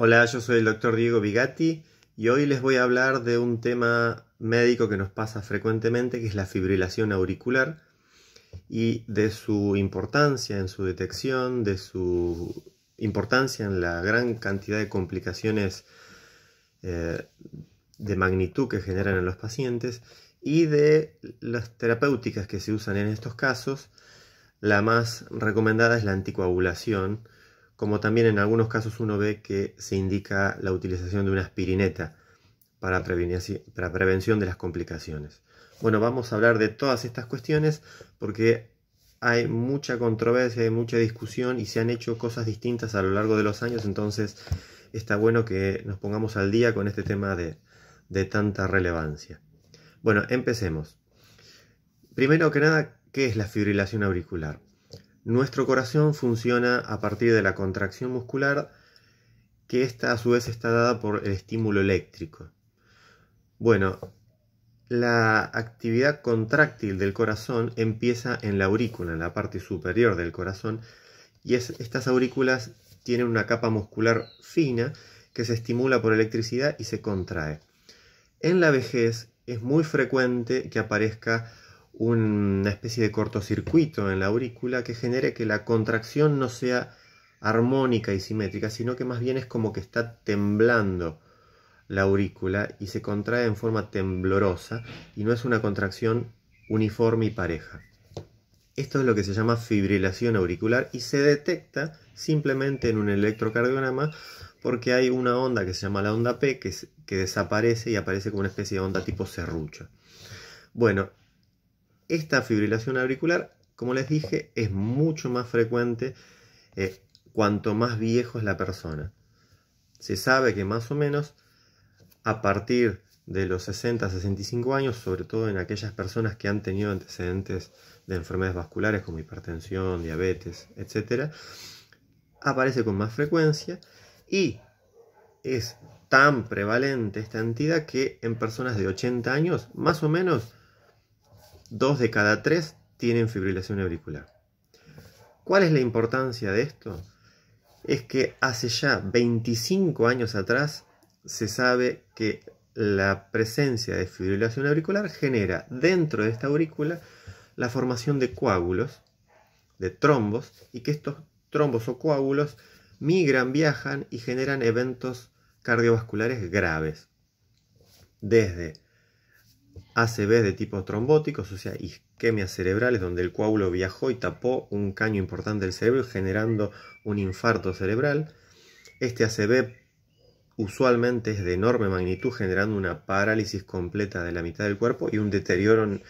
Hola, yo soy el doctor Diego Bigatti y hoy les voy a hablar de un tema médico que nos pasa frecuentemente, que es la fibrilación auricular y de su importancia en su detección, de su importancia en la gran cantidad de complicaciones de magnitud que generan en los pacientes y de las terapéuticas que se usan en estos casos. La más recomendada es la anticoagulación, como también en algunos casos uno ve que se indica la utilización de una aspirineta para prevención de las complicaciones. Bueno, vamos a hablar de todas estas cuestiones porque hay mucha controversia, hay mucha discusión y se han hecho cosas distintas a lo largo de los años, entonces está bueno que nos pongamos al día con este tema de tanta relevancia. Bueno, empecemos. Primero que nada, ¿qué es la fibrilación auricular? Nuestro corazón funciona a partir de la contracción muscular, que esta a su vez está dada por el estímulo eléctrico. Bueno, la actividad contráctil del corazón empieza en la aurícula, en la parte superior del corazón, y estas aurículas tienen una capa muscular fina que se estimula por electricidad y se contrae. En la vejez es muy frecuente que aparezca una especie de cortocircuito en la aurícula que genere que la contracción no sea armónica y simétrica, sino que más bien es como que está temblando la aurícula y se contrae en forma temblorosa y no es una contracción uniforme y pareja. Esto es lo que se llama fibrilación auricular y se detecta simplemente en un electrocardiograma porque hay una onda que se llama la onda P que desaparece y aparece como una especie de onda tipo serrucho. Bueno, esta fibrilación auricular, como les dije, es mucho más frecuente cuanto más viejo es la persona. Se sabe que más o menos a partir de los 60 a 65 años, sobre todo en aquellas personas que han tenido antecedentes de enfermedades vasculares como hipertensión, diabetes, etc., aparece con más frecuencia y es tan prevalente esta entidad que en personas de 80 años, más o menos 2 de cada 3 tienen fibrilación auricular. ¿Cuál es la importancia de esto? Es que hace ya 25 años atrás se sabe que la presencia de fibrilación auricular genera dentro de esta aurícula la formación de coágulos, de trombos, y que estos trombos o coágulos migran, viajan y generan eventos cardiovasculares graves, desde ACV de tipo trombóticos, o sea, isquemias cerebrales, donde el coágulo viajó y tapó un caño importante del cerebro, generando un infarto cerebral. Este ACV usualmente es de enorme magnitud, generando una parálisis completa de la mitad del cuerpo y un deterioro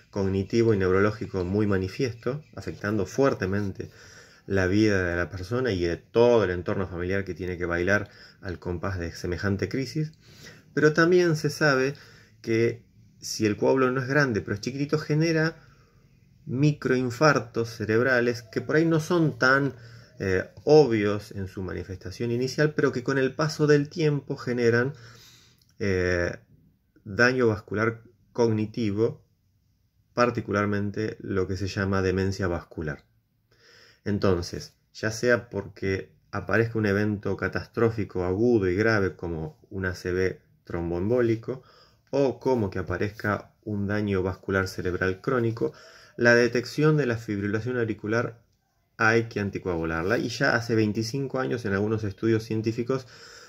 cognitivo y neurológico muy manifiesto, afectando fuertemente la vida de la persona y de todo el entorno familiar que tiene que bailar al compás de semejante crisis. Pero también se sabe que si el coágulo no es grande pero es chiquitito, genera microinfartos cerebrales que por ahí no son tan obvios en su manifestación inicial, pero que con el paso del tiempo generan daño vascular cognitivo, particularmente lo que se llama demencia vascular. Entonces, ya sea porque aparezca un evento catastrófico agudo y grave como un ACV tromboembólico o como que aparezca un daño vascular cerebral crónico, la detección de la fibrilación auricular hay que anticoagularla, y ya hace 25 años en algunos estudios científicos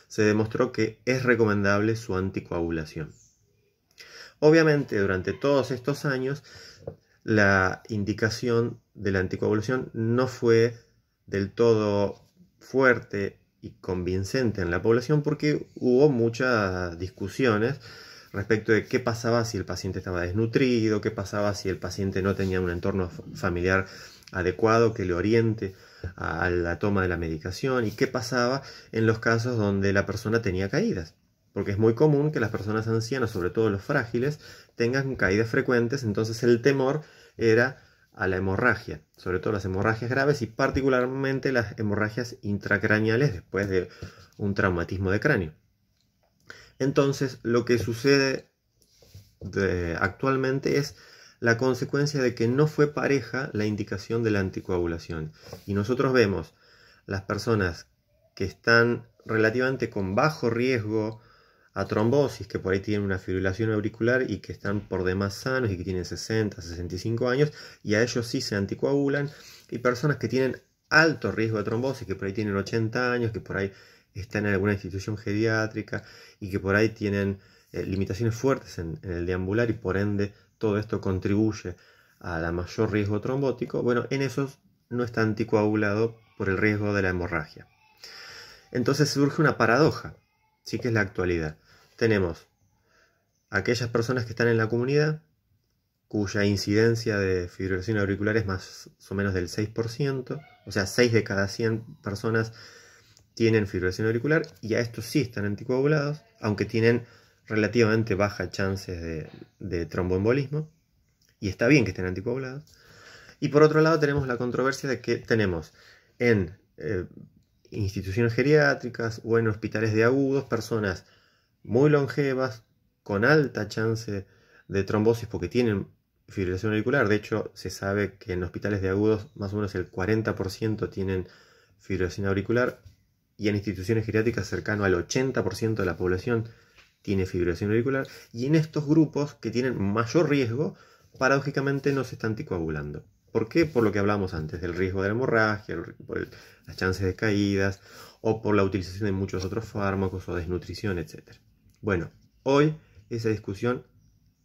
se demostró que es recomendable su anticoagulación. Obviamente durante todos estos años la indicación de la anticoagulación no fue del todo fuerte y convincente en la población porque hubo muchas discusiones respecto de qué pasaba si el paciente estaba desnutrido, qué pasaba si el paciente no tenía un entorno familiar adecuado que le oriente a la toma de la medicación y qué pasaba en los casos donde la persona tenía caídas. Porque es muy común que las personas ancianas, sobre todo los frágiles, tengan caídas frecuentes, entonces el temor era a la hemorragia, sobre todo las hemorragias graves y particularmente las hemorragias intracraneales después de un traumatismo de cráneo. Entonces lo que sucede actualmente es la consecuencia de que no fue pareja la indicación de la anticoagulación. Y nosotros vemos las personas que están relativamente con bajo riesgo a trombosis, que por ahí tienen una fibrilación auricular y que están por demás sanos y que tienen 60, 65 años, y a ellos sí se anticoagulan, y personas que tienen alto riesgo de trombosis, que por ahí tienen 80 años, que por ahí están en alguna institución geriátrica y que por ahí tienen limitaciones fuertes en el deambular, y por ende todo esto contribuye a la mayor riesgo trombótico. Bueno, en esos no está anticoagulado por el riesgo de la hemorragia. Entonces surge una paradoja, sí, que es la actualidad. Tenemos aquellas personas que están en la comunidad, cuya incidencia de fibrilación auricular es más o menos del 6%, o sea, 6 de cada 100 personas tienen fibrilación auricular, y a estos sí están anticoagulados, aunque tienen relativamente baja chances de tromboembolismo, y está bien que estén anticoagulados. Y por otro lado tenemos la controversia de que tenemos en instituciones geriátricas o en hospitales de agudos personas muy longevas, con alta chance de trombosis porque tienen fibrilación auricular. De hecho, se sabe que en hospitales de agudos más o menos el 40% tienen fibrilación auricular, y en instituciones geriátricas cercano al 80% de la población tiene fibrilación auricular, y en estos grupos que tienen mayor riesgo, paradójicamente no se está anticoagulando. ¿Por qué? Por lo que hablamos antes, del riesgo de la hemorragia, por las chances de caídas, o por la utilización de muchos otros fármacos o desnutrición, etc. Bueno, hoy esa discusión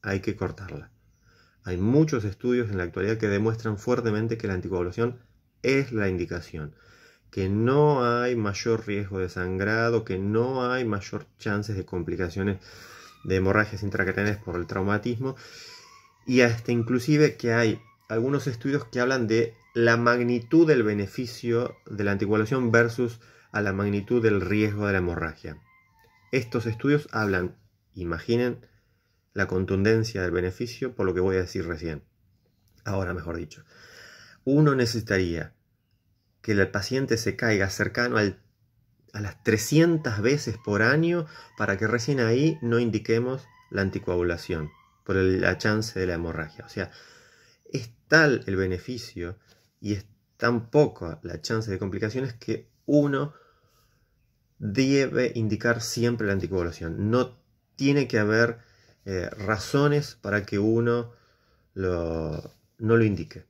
hay que cortarla. Hay muchos estudios en la actualidad que demuestran fuertemente que la anticoagulación es la indicación, que no hay mayor riesgo de sangrado, que no hay mayor chances de complicaciones de hemorragias intracraneales por el traumatismo, y hasta inclusive que hay algunos estudios que hablan de la magnitud del beneficio de la anticoagulación versus a la magnitud del riesgo de la hemorragia. Estos estudios hablan, imaginen la contundencia del beneficio por lo que voy a decir recién. Ahora, mejor dicho, uno necesitaría que el paciente se caiga cercano a las 300 veces por año para que recién ahí no indiquemos la anticoagulación por la chance de la hemorragia. O sea, es tal el beneficio y es tan poca la chance de complicaciones que uno debe indicar siempre la anticoagulación. No tiene que haber razones para que uno no lo indique.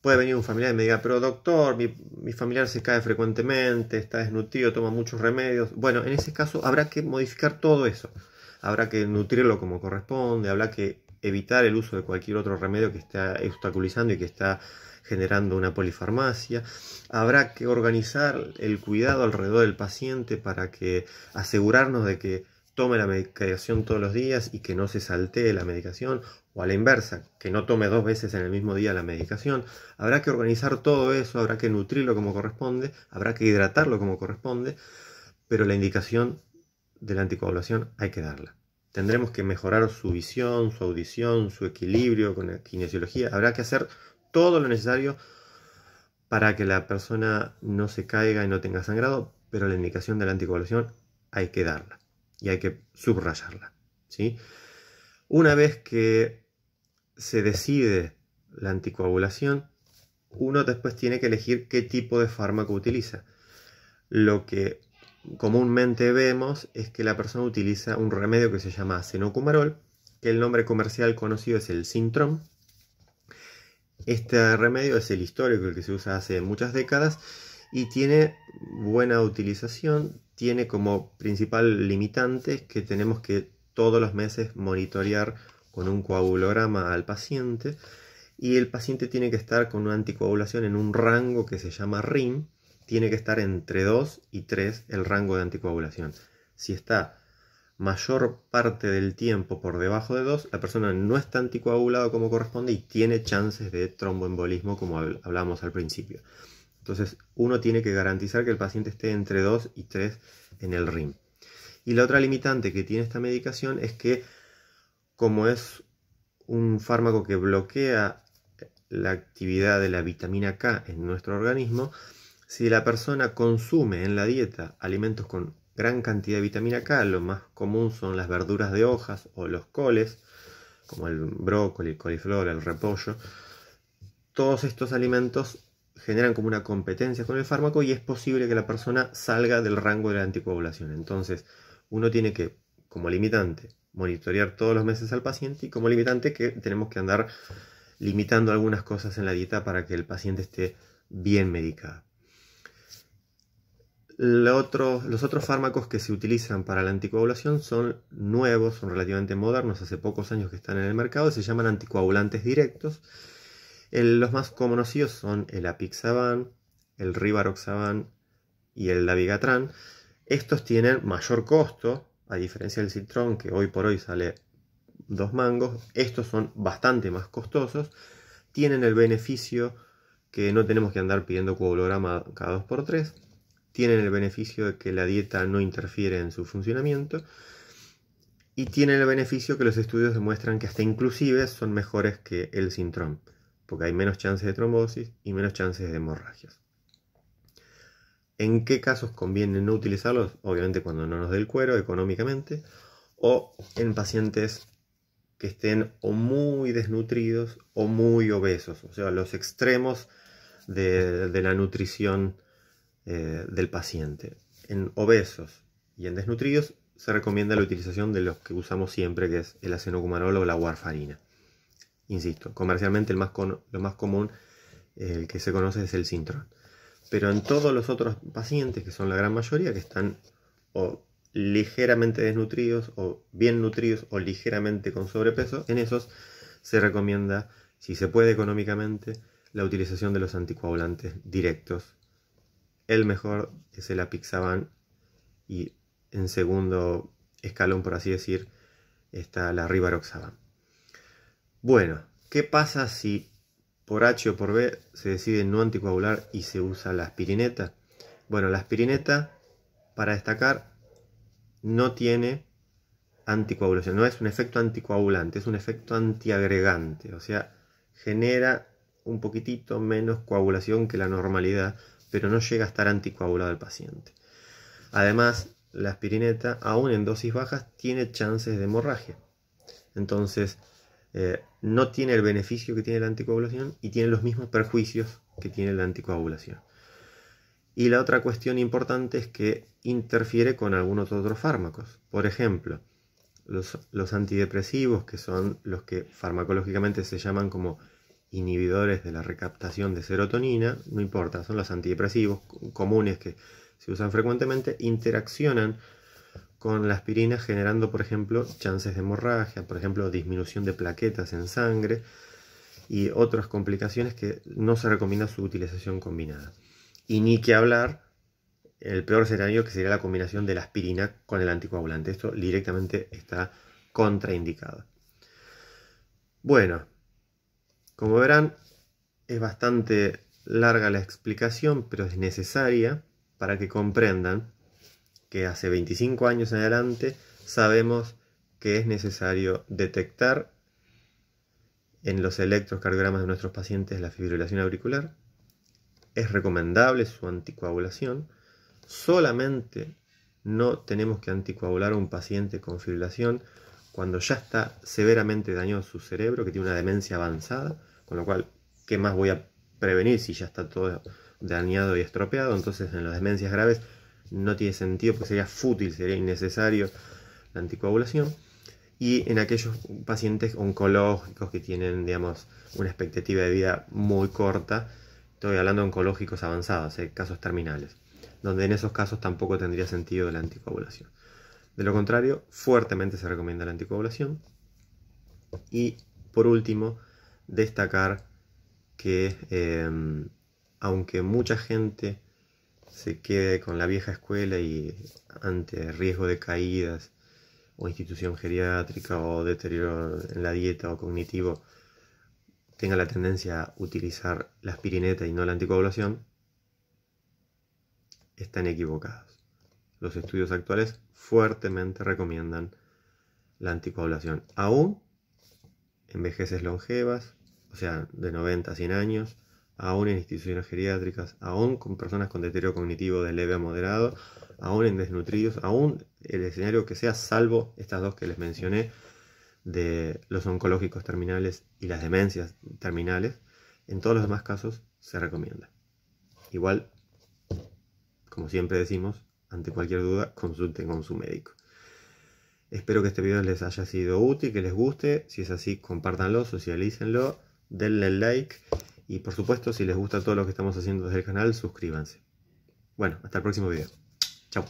Puede venir un familiar y me diga, pero doctor, mi familiar se cae frecuentemente, está desnutrido, toma muchos remedios. Bueno, en ese caso habrá que modificar todo eso. Habrá que nutrirlo como corresponde, habrá que evitar el uso de cualquier otro remedio que está obstaculizando y que está generando una polifarmacia. Habrá que organizar el cuidado alrededor del paciente para que asegurarnos de que tome la medicación todos los días y que no se saltee la medicación, o a la inversa, que no tome 2 veces en el mismo día la medicación. Habrá que organizar todo eso, habrá que nutrirlo como corresponde, habrá que hidratarlo como corresponde, pero la indicación de la anticoagulación hay que darla. Tendremos que mejorar su visión, su audición, su equilibrio con la kinesiología. Habrá que hacer todo lo necesario para que la persona no se caiga y no tenga sangrado, pero la indicación de la anticoagulación hay que darla y hay que subrayarla, ¿sí? Una vez que se decide la anticoagulación, uno después tiene que elegir qué tipo de fármaco utiliza. Lo que comúnmente vemos es que la persona utiliza un remedio que se llama acenocumarol, que el nombre comercial conocido es el Sintrom. Este remedio es el histórico, el que se usa hace muchas décadas, y tiene buena utilización. Tiene como principal limitante que tenemos que todos los meses monitorear con un coagulograma al paciente, y el paciente tiene que estar con una anticoagulación en un rango que se llama RIM. Tiene que estar entre 2 y 3 el rango de anticoagulación. Si está mayor parte del tiempo por debajo de 2, la persona no está anticoagulada como corresponde y tiene chances de tromboembolismo, como hablábamos al principio. Entonces uno tiene que garantizar que el paciente esté entre 2 y 3 en el RIM. Y la otra limitante que tiene esta medicación es que, como es un fármaco que bloquea la actividad de la vitamina K en nuestro organismo, si la persona consume en la dieta alimentos con gran cantidad de vitamina K, lo más común son las verduras de hojas o los coles, como el brócoli, el coliflor, el repollo. Todos estos alimentos generan como una competencia con el fármaco y es posible que la persona salga del rango de la anticoagulación. Entonces, uno tiene que, como limitante, monitorear todos los meses al paciente y como limitante que tenemos que andar limitando algunas cosas en la dieta para que el paciente esté bien medicado. Los otros fármacos que se utilizan para la anticoagulación son nuevos, son relativamente modernos, hace pocos años que están en el mercado, se llaman anticoagulantes directos. Los más conocidos son el apixaban, el rivaroxaban y el dabigatran. Estos tienen mayor costo, a diferencia del Citrón, que hoy por hoy sale 2 mangos. Estos son bastante más costosos, tienen el beneficio que no tenemos que andar pidiendo coagulograma cada 2×3. Tienen el beneficio de que la dieta no interfiere en su funcionamiento y tienen el beneficio que los estudios demuestran que hasta inclusive son mejores que el Sintrón, porque hay menos chances de trombosis y menos chances de hemorragias. ¿En qué casos conviene no utilizarlos? Obviamente cuando no nos dé el cuero económicamente, o en pacientes que estén o muy desnutridos o muy obesos, o sea, los extremos de la nutrición del paciente. En obesos y en desnutridos se recomienda la utilización de los que usamos siempre, que es el acenocumarol o la warfarina. Insisto, comercialmente lo más común, el que se conoce, es el Sintrón. Pero en todos los otros pacientes, que son la gran mayoría, que están o ligeramente desnutridos o bien nutridos o ligeramente con sobrepeso, en esos se recomienda, si se puede económicamente, la utilización de los anticoagulantes directos. El mejor es el apixaban y en segundo escalón, por así decir, está la rivaroxaban. Bueno, ¿qué pasa si por H o por B se decide no anticoagular y se usa la aspirineta? Bueno, la aspirineta, para destacar, no tiene anticoagulación, no es un efecto anticoagulante, es un efecto antiagregante, o sea, genera un poquitito menos coagulación que la normalidad, pero no llega a estar anticoagulado el paciente. Además, la aspirineta, aún en dosis bajas, tiene chances de hemorragia. Entonces, no tiene el beneficio que tiene la anticoagulación y tiene los mismos perjuicios que tiene la anticoagulación. Y la otra cuestión importante es que interfiere con algunos otros fármacos. Por ejemplo, los antidepresivos, que son los que farmacológicamente se llaman como inhibidores de la recaptación de serotonina, no importa, son los antidepresivos comunes que se usan frecuentemente, interaccionan con la aspirina generando, por ejemplo, chances de hemorragia, por ejemplo, disminución de plaquetas en sangre y otras complicaciones que no se recomienda su utilización combinada. Y ni que hablar, el peor escenario, que sería la combinación de la aspirina con el anticoagulante. Esto directamente está contraindicado. Bueno, como verán, es bastante larga la explicación, pero es necesaria para que comprendan que hace 25 años en adelante sabemos que es necesario detectar en los electrocardiogramas de nuestros pacientes la fibrilación auricular. Es recomendable su anticoagulación. Solamente no tenemos que anticoagular a un paciente con fibrilación cuando ya está severamente dañado su cerebro, que tiene una demencia avanzada, con lo cual, ¿qué más voy a prevenir si ya está todo dañado y estropeado? Entonces, en las demencias graves no tiene sentido, porque sería fútil, sería innecesario la anticoagulación. Y en aquellos pacientes oncológicos que tienen, digamos, una expectativa de vida muy corta, estoy hablando de oncológicos avanzados, casos terminales, donde en esos casos tampoco tendría sentido la anticoagulación. De lo contrario, fuertemente se recomienda la anticoagulación. Y por último, destacar que aunque mucha gente se quede con la vieja escuela y ante riesgo de caídas o institución geriátrica o deterioro en la dieta o cognitivo tenga la tendencia a utilizar la aspirineta y no la anticoagulación, están equivocados. Los estudios actuales fuertemente recomiendan la anticoagulación, aún en vejeces longevas, o sea, de 90 a 100 años, aún en instituciones geriátricas, aún con personas con deterioro cognitivo de leve a moderado, aún en desnutridos, aún el escenario que sea, salvo estas dos que les mencioné, de los oncológicos terminales y las demencias terminales. En todos los demás casos se recomienda. Igual, como siempre decimos, ante cualquier duda, consulten con su médico. Espero que este video les haya sido útil, que les guste. Si es así, compártanlo, socialícenlo, denle like. Y por supuesto, si les gusta todo lo que estamos haciendo desde el canal, suscríbanse. Bueno, hasta el próximo video. Chao.